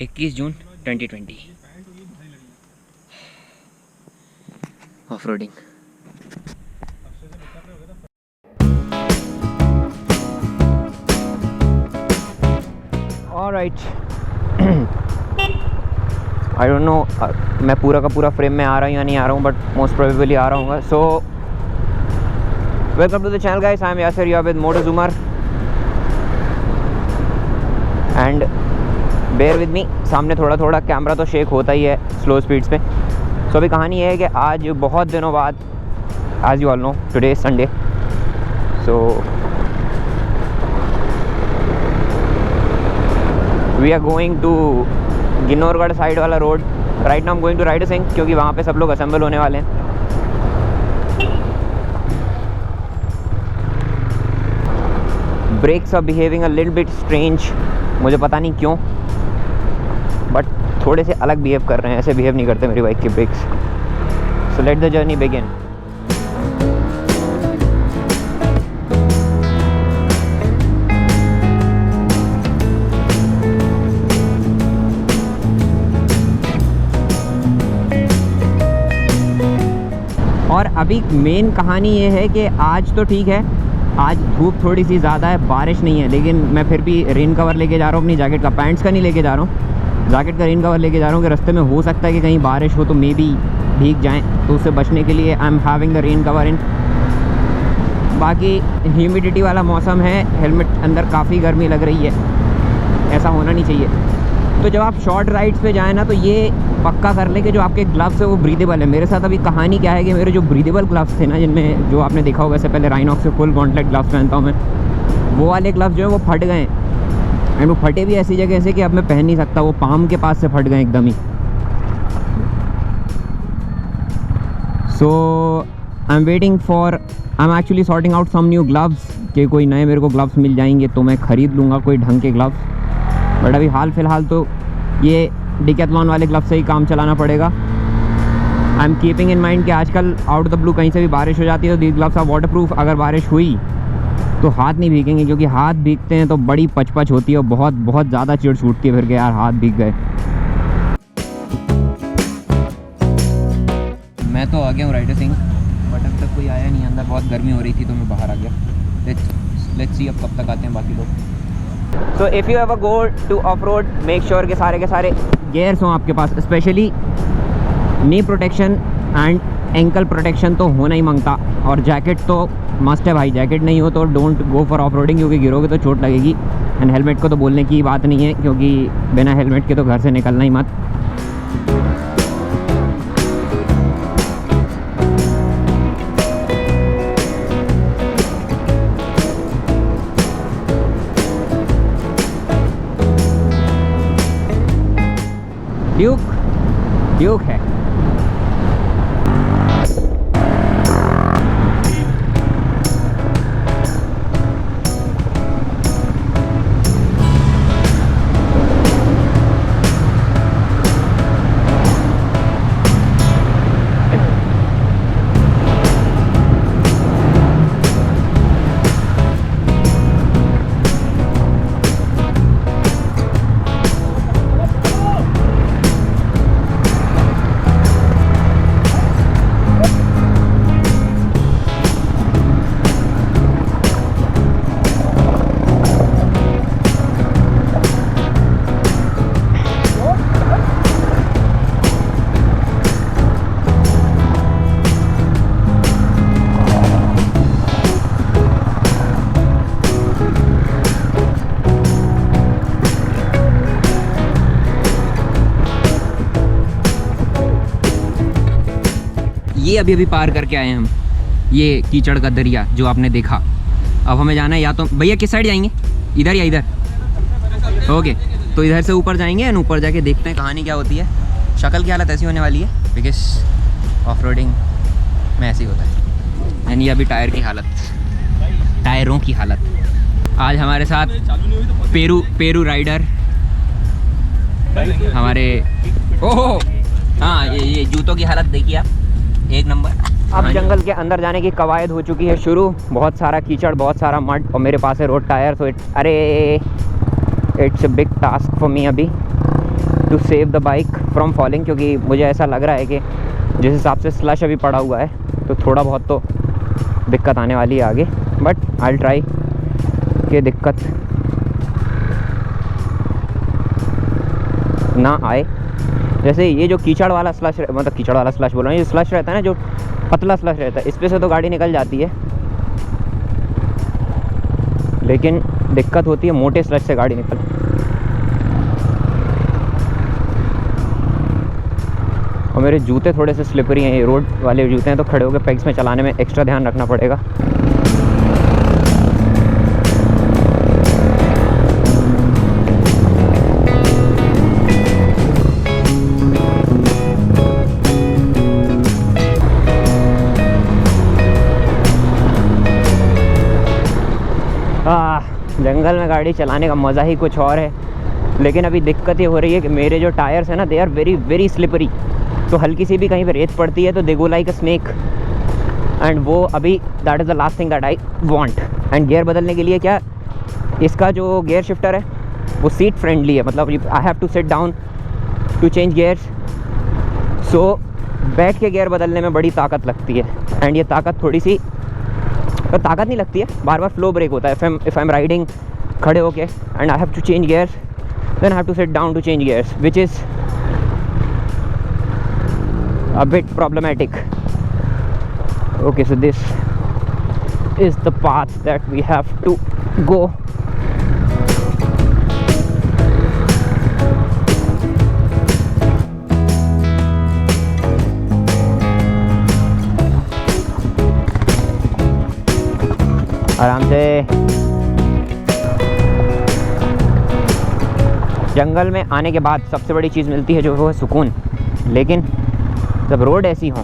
21 June 2020 off roading. Alright, I don't no मैं पूरा का पूरा फ्रेम में आ रहा हूँ या नहीं आ रहा हूँ, बट मोस्ट प्रोबेबली आ रहा हूँ। So welcome to the channel guys, I am Yasir, you are with Motozoomer and bear with me. सामने थोड़ा थोड़ा कैमरा तो शेक होता ही है स्लो स्पीड्स पे। सो अभी कहानी ये है कि आज बहुत दिनों बाद, as you all know, today Sunday, so we are going to Ginnaurgarh side वाला road. Right now I am going to ride सिंह, क्योंकि वहाँ पे सब लोग असेंबल होने वाले हैं। Brakes are behaving a little bit strange, मुझे पता नहीं क्यों, बट थोड़े से अलग बिहेव कर रहे हैं। ऐसे बिहेव नहीं करते मेरी बाइक के brakes. So let the journey begin. और अभी मेन कहानी ये है कि आज तो ठीक है, आज धूप थोड़ी सी ज़्यादा है, बारिश नहीं है, लेकिन मैं फिर भी रेन कवर लेके जा रहा हूँ अपनी जैकेट का। पैंट्स का नहीं लेके जा रहा हूँ, जैकेट का रेन कवर लेके जा रहा हूँ कि रास्ते में हो सकता है कि कहीं बारिश हो तो मे बी भीग जाएं, तो उससे बचने के लिए I am having the rain cover in. बाकी ह्यूमिडिटी वाला मौसम है, हेलमेट अंदर काफ़ी गर्मी लग रही है, ऐसा होना नहीं चाहिए। तो जब आप शॉर्ट राइड्स पे जाएँ ना, तो ये पक्का कर लें कि जो आपके ग्लव्स है वो ब्रीदेबल है। मेरे साथ अभी कहानी क्या है कि मेरे जो ब्रीदेबल ग्लव्स थे ना, जिनमें जो आपने देखा होगा, वैसे पहले राइनॉक्स से फुल गॉन्टलेट ग्लव्स पहनता हूँ मैं, वो वाले ग्लव्स जो है वो फट गए एंड वो फटे भी ऐसी जगह से कि अब मैं पहन नहीं सकता, वो पाम के पास से फट गए एकदम ही। So I am waiting for, I am actually sorting out some new gloves, कि कोई नए मेरे को ग्लव्स मिल जाएंगे तो मैं ख़रीद लूँगा कोई ढंग के ग्लव्स। बट अभी हाल फिलहाल तो ये डिकैथलॉन वाले ग्लव्स से ही काम चलाना पड़ेगा। I am keeping in mind कि आजकल आउट ऑफ द ब्लू कहीं से भी बारिश हो जाती है तो these gloves are waterproof. अगर बारिश हुई तो हाथ नहीं भीगेंगे, क्योंकि हाथ भीगते हैं तो बड़ी पचपच होती है और बहुत बहुत ज़्यादा चिढ़ छूटती है फिर के यार हाथ भीग गए। मैं तो आ गया हूँ राइडर सिंह, बट अब तक कोई आया नहीं अंदर, बहुत गर्मी हो रही थी तो मैं बाहर आ गया। लेट्स सी अब कब तक आते हैं बाकी लोग। So if you ever go to off road, make sure के सारे गेयर्स हों आपके पास, specially knee protection and ankle protection तो होना ही मांगता, और जैकेट तो मस्ट है भाई। जैकेट नहीं हो तो don't go for off roading, क्योंकि गिरोगे तो चोट लगेगी। एंड हेलमेट को तो बोलने की बात नहीं है, क्योंकि बिना हेलमेट के तो घर से निकलना ही मत। ड्यूक है। ये अभी पार करके आए हैं हम, ये कीचड़ का दरिया जो आपने देखा। अब हमें जाना है, या तो भैया किस साइड जाएंगे, इधर या इधर? ओके, तो इधर से ऊपर जाएंगे एंड ऊपर जाके देखते हैं कहानी क्या होती है। शक्ल की हालत ऐसी होने वाली है बिकॉज ऑफ रोडिंग में ऐसी होता है। यानी अभी टायर की हालत, टायरों की हालत। आज हमारे साथ पेरू राइडर हमारे, ओहो हाँ, ये जूतों की हालत देखिए आप, एक नंबर। अब जंगल के अंदर जाने की कवायद हो चुकी है शुरू। बहुत सारा कीचड़, बहुत सारा मड, और मेरे पास है रोड टायर। सो अरे it's a big task for me अभी। To save the bike from falling, क्योंकि मुझे ऐसा लग रहा है कि जिस हिसाब से स्लश अभी पड़ा हुआ है तो थोड़ा बहुत तो दिक्कत आने वाली है आगे, बट आई विल ट्राई कि दिक्कत ना आए। जैसे ये जो कीचड़ वाला स्लश, मतलब कीचड़ वाला स्लश बोल रहा हूँ, ये स्लश रहता है ना, जो पतला स्लश रहता है, इस पे से तो गाड़ी निकल जाती है, लेकिन दिक्कत होती है मोटे स्लश से गाड़ी निकल। और मेरे जूते थोड़े से स्लिपरी हैं, ये रोड वाले जूते हैं, तो खड़े होकर पेग्स में चलाने में एक्स्ट्रा ध्यान रखना पड़ेगा। जंगल में गाड़ी चलाने का मज़ा ही कुछ और है, लेकिन अभी दिक्कत ये हो रही है कि मेरे जो टायर्स हैं ना, they are very very slippery. तो हल्की सी भी कहीं पे रेत पड़ती है तो they go like a snake, and वो अभी that is the last thing that I want. And gear बदलने के लिए क्या, इसका जो गियर शिफ्टर है वो सीट फ्रेंडली है, मतलब I have to sit down to change gears, so बैठ के गियर बदलने में बड़ी ताकत लगती है। एंड ये ताकत थोड़ी सी तो ताकत नहीं लगती है, बार बार फ्लो ब्रेक होता है। इफ़ आई एम राइडिंग खड़े होके and I have to change gears, then I have to sit down to change gears, which is a bit problematic. Okay, so this is the path that we have to go. आराम से। जंगल में आने के बाद सबसे बड़ी चीज़ मिलती है जो वो है सुकून, लेकिन जब रोड ऐसी हो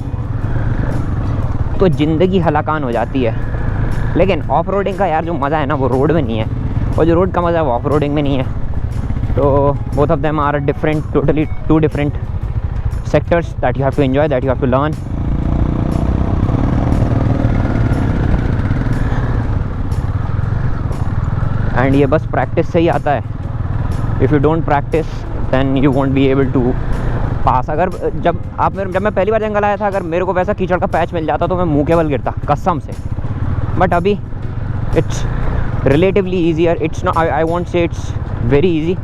तो ज़िंदगी हलाकान हो जाती है। लेकिन ऑफ रोडिंग का यार जो मज़ा है ना, वो रोड में नहीं है, और जो रोड का मज़ा है वो ऑफ रोडिंग में नहीं है। तो both of them are different, totally to different sectors that you have to enjoy, that you have to learn. And ये बस प्रैक्टिस से ही आता है। If you don't practice then you won't be able to pass. अगर जब मैं पहली बार जंगल आया था, अगर मेरे को वैसा कीचड़ का पैच मिल जाता तो मैं मुँह के बल गिरता कसम से। बट अभी it's relatively easier, it's not, I won't say it's very easy,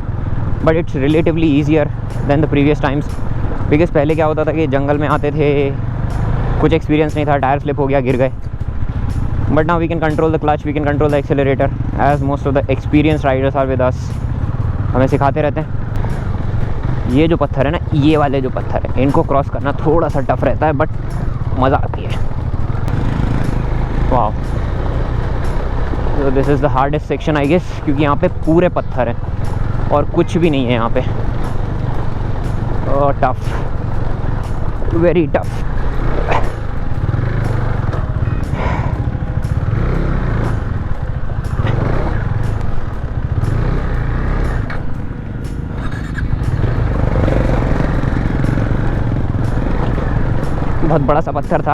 but it's relatively easier than the previous times. Because पहले क्या होता था कि जंगल में आते थे, कुछ एक्सपीरियंस नहीं था, टायर स्लिप हो गया, गिर गए। But now we can control the clutch, we can control the accelerator, as most of the experience riders are with us. हमें सिखाते रहते हैं। ये जो पत्थर है ना, ये वाले जो पत्थर है, इनको क्रॉस करना थोड़ा सा टफ रहता है, बट मज़ा आती है। वाह, तो this is the hardest section I guess, क्योंकि यहाँ पे पूरे पत्थर हैं और कुछ भी नहीं है यहाँ पे। ओह टफ, वेरी टफ। बहुत बड़ा सा पत्थर था,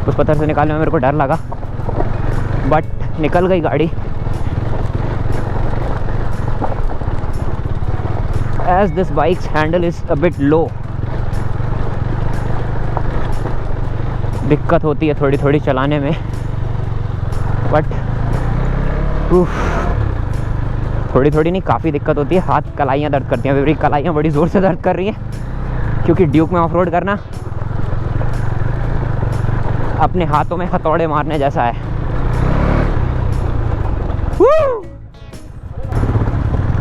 उस पत्थर से निकालने में मेरे को डर लगा, बट निकल गई गाड़ी। As this bike's handle is a bit low, दिक्कत होती है थोड़ी थोड़ी चलाने में, बट थोड़ी थोड़ी नहीं, काफ़ी दिक्कत होती है। हाथ कलाइयाँ दर्द करती हैं, मेरी कलाइयाँ बड़ी ज़ोर से दर्द कर रही हैं, क्योंकि ड्यूक में ऑफ रोड करना अपने हाथों में हथौड़े मारने जैसा है।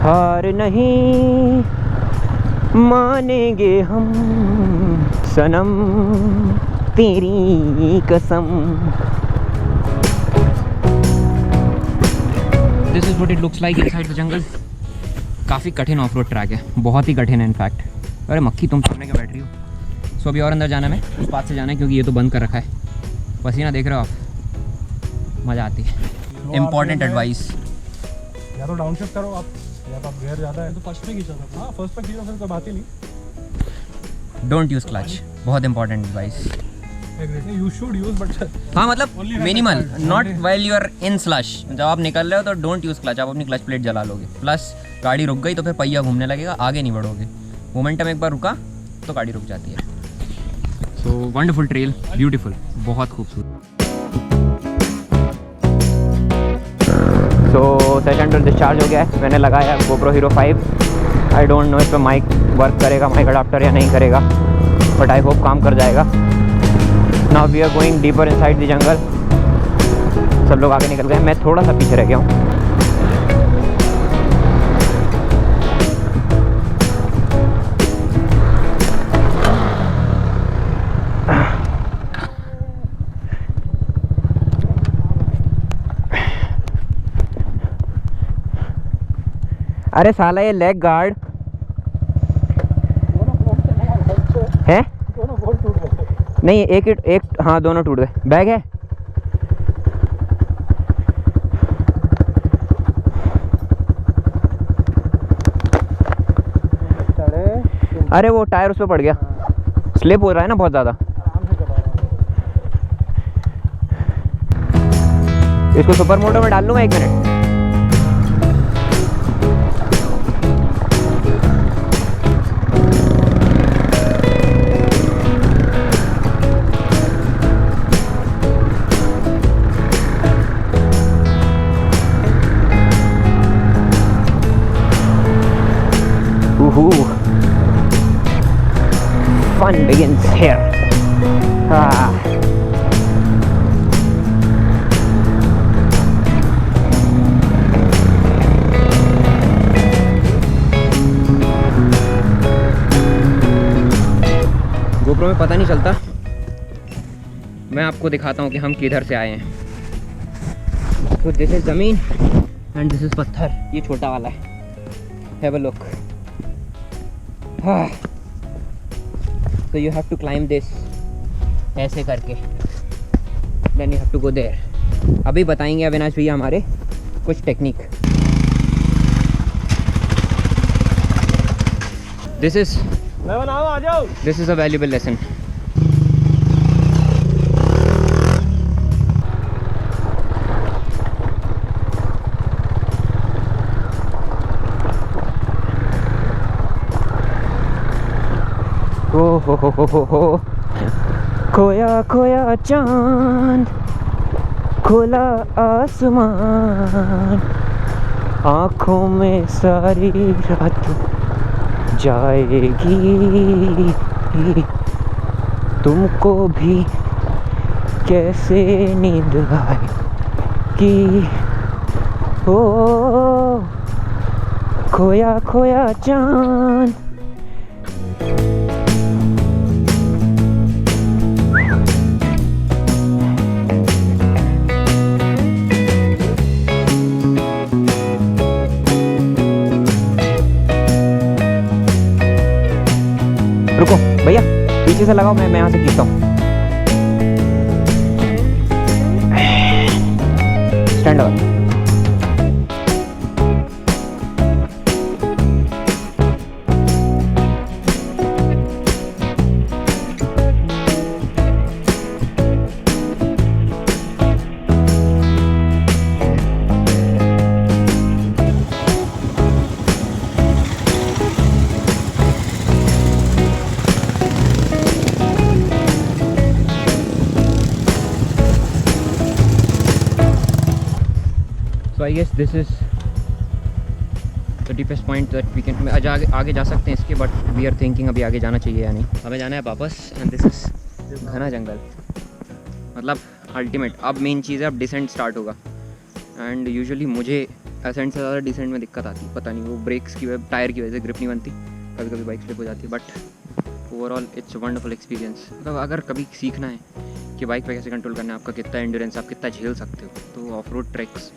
हार नहीं मानेंगे हम सनम तेरी कसम। This is what it looks like inside the जंगल। काफ़ी कठिन ऑफ रोड ट्रैक है, बहुत ही कठिन है इनफैक्ट। अरे मक्खी, तुम सामने क्या बैठ रही हो? सो अभी और अंदर जाना है, उस पास से जाना है, क्योंकि ये तो बंद कर रखा है। पसीना देख रहे हो आप, मज़ा आती है। इम्पॉर्टेंट एडवाइस, या तो डाउन शिफ्ट करो आप, या तो आप गियर ज़्यादा है तो फर्स्ट पे खींचो। हाँ, फर्स्ट पे खींचो, फिर कोई बात ही नहीं। डोंट यूज़ क्लच, बहुत important advice. Agreed. You should use, but हाँ मतलब Only when minimal, required. Not while you are in slush. जब आप निकल रहे हो तो डोंट यूज़ क्लच, आप अपनी क्लच प्लेट जला लोगे। प्लस गाड़ी रुक गई तो फिर पहिया घूमने लगेगा, आगे नहीं बढ़ोगे। मोमेंटम एक बार रुका तो गाड़ी रुक जाती है। सो वंडरफुल ट्रेल, ब्यूटीफुल, बहुत खूबसूरत। सो सेकंड डिस्चार्ज हो गया है, मैंने लगाया GoPro Hero 5। I don't know इस पर माइक वर्क करेगा, माइक अडाप्टर या नहीं करेगा, बट आई होप काम कर जाएगा। Now we are going deeper inside the jungle. सब लोग आगे निकल गए, मैं थोड़ा सा पीछे रह गया हूँ। अरे साला ये लेग गार्ड है? दोनों बोल्ट टूट गए। नहीं, एक हाँ दोनों टूट गए। बैग है? अरे वो टायर उस पर पड़ गया, स्लिप हो रहा है ना बहुत ज़्यादा। आराम से चला रहा हूँ। इसको सुपर मोटो में डाल लूँगा, 1 minute. Fun begins here. GoPro में पता नहीं चलता, मैं आपको दिखाता हूँ कि हम किधर से आए हैं। तो दिस इज ज़मीन एंड दिस इज पत्थर, ये छोटा वाला है। Have a look. So you have to climb this ऐसे करके, then you have to go there। अभी बताएंगे अविनाश भैया हमारे कुछ टेक्निक। This is आ जाओ। this is a valuable lesson। हो खोया खोया चांद, खोला आसमान, आँखों में सारी रात जाएगी, तुमको भी कैसे नींद आएगी। हो खोया खोया चांद। रुको भैया, पीछे से लगाओ, मैं यहाँ से खींचता हूँ। Stand up. So I guess this is the deepest point that we can। आगे जा सकते हैं इसके, बट वी आर थिंकिंग अभी आगे जाना चाहिए या नहीं। हमें जाना है वापस। एंड दिस इज घना जंगल, मतलब अल्टीमेट। अब मेन चीज़ है, अब डिसेंट स्टार्ट होगा। एंड यूजुअली मुझे असेंट से ज़्यादा डिसेंट में दिक्कत आती है, पता नहीं वो ब्रेक्स की वजह, टायर की वजह से ग्रिप नहीं बनती, कभी कभी बाइक स्लिप हो जाती है। But overall it's wonderful experience. मतलब अगर कभी सीखना है कि बाइक पे कैसे कंट्रोल करना है, आपका कितना एंड्योरेंस, आप कितना झेल सकते हो, तो off road tracks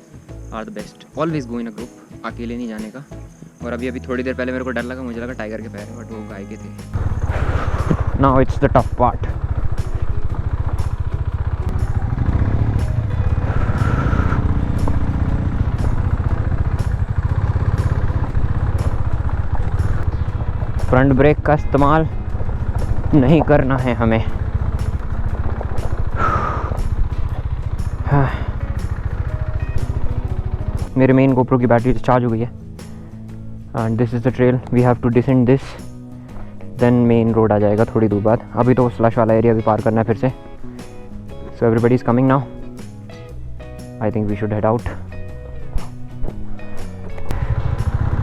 are the best. Always go in a group, अकेले नहीं जाने का। और अभी थोड़ी देर पहले मेरे को डर लगा, मुझे लगा टाइगर के पैर है, बट वो गाय के थे। Now it's the tough part. Front brake का इस्तेमाल नहीं करना है हमें। मेरे मेन गोप्रो की बैटरी चार्ज हो गई है and this is the trail, we have to descend this, then main road आ जाएगा थोड़ी दूर बाद। अभी तो स्लश वाला एरिया भी पार करना है फिर से। So everybody is coming now, I think we should head out.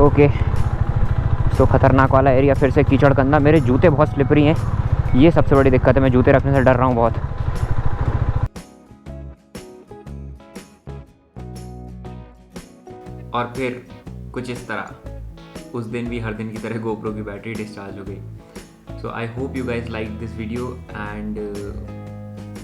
Okay, so खतरनाक वाला एरिया फिर से कीचड़ कंधा। मेरे जूते बहुत स्लिपरी हैं, ये सबसे बड़ी दिक्कत है, मैं जूते रखने से डर रहा हूँ बहुत। और फिर कुछ इस तरह उस दिन भी हर दिन की तरह गोप्रो की बैटरी डिस्चार्ज हो गई। So I hope you guys like this video and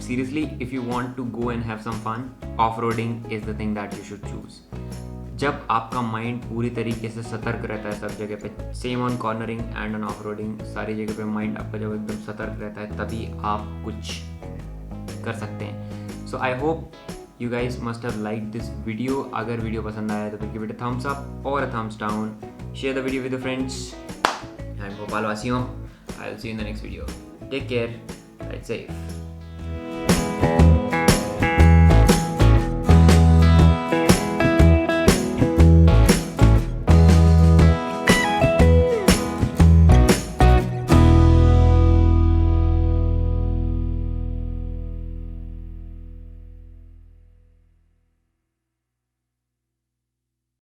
seriously if you want to go and have some fun, off roading is the thing that you should choose. जब आपका mind पूरी तरीके से सतर्क रहता है सब जगह पे, same on cornering and on off roading, सारी जगह पे माइंड आपका जब एकदम सतर्क रहता है तभी आप कुछ कर सकते हैं। So I hope you guys must have liked this video. अगर वीडियो पसंद आया तो give it a thumbs up or a thumbs down. Share the video with your friends. I'm Bhopal वासियों. I'll see you in the next video. Take care. Ride safe.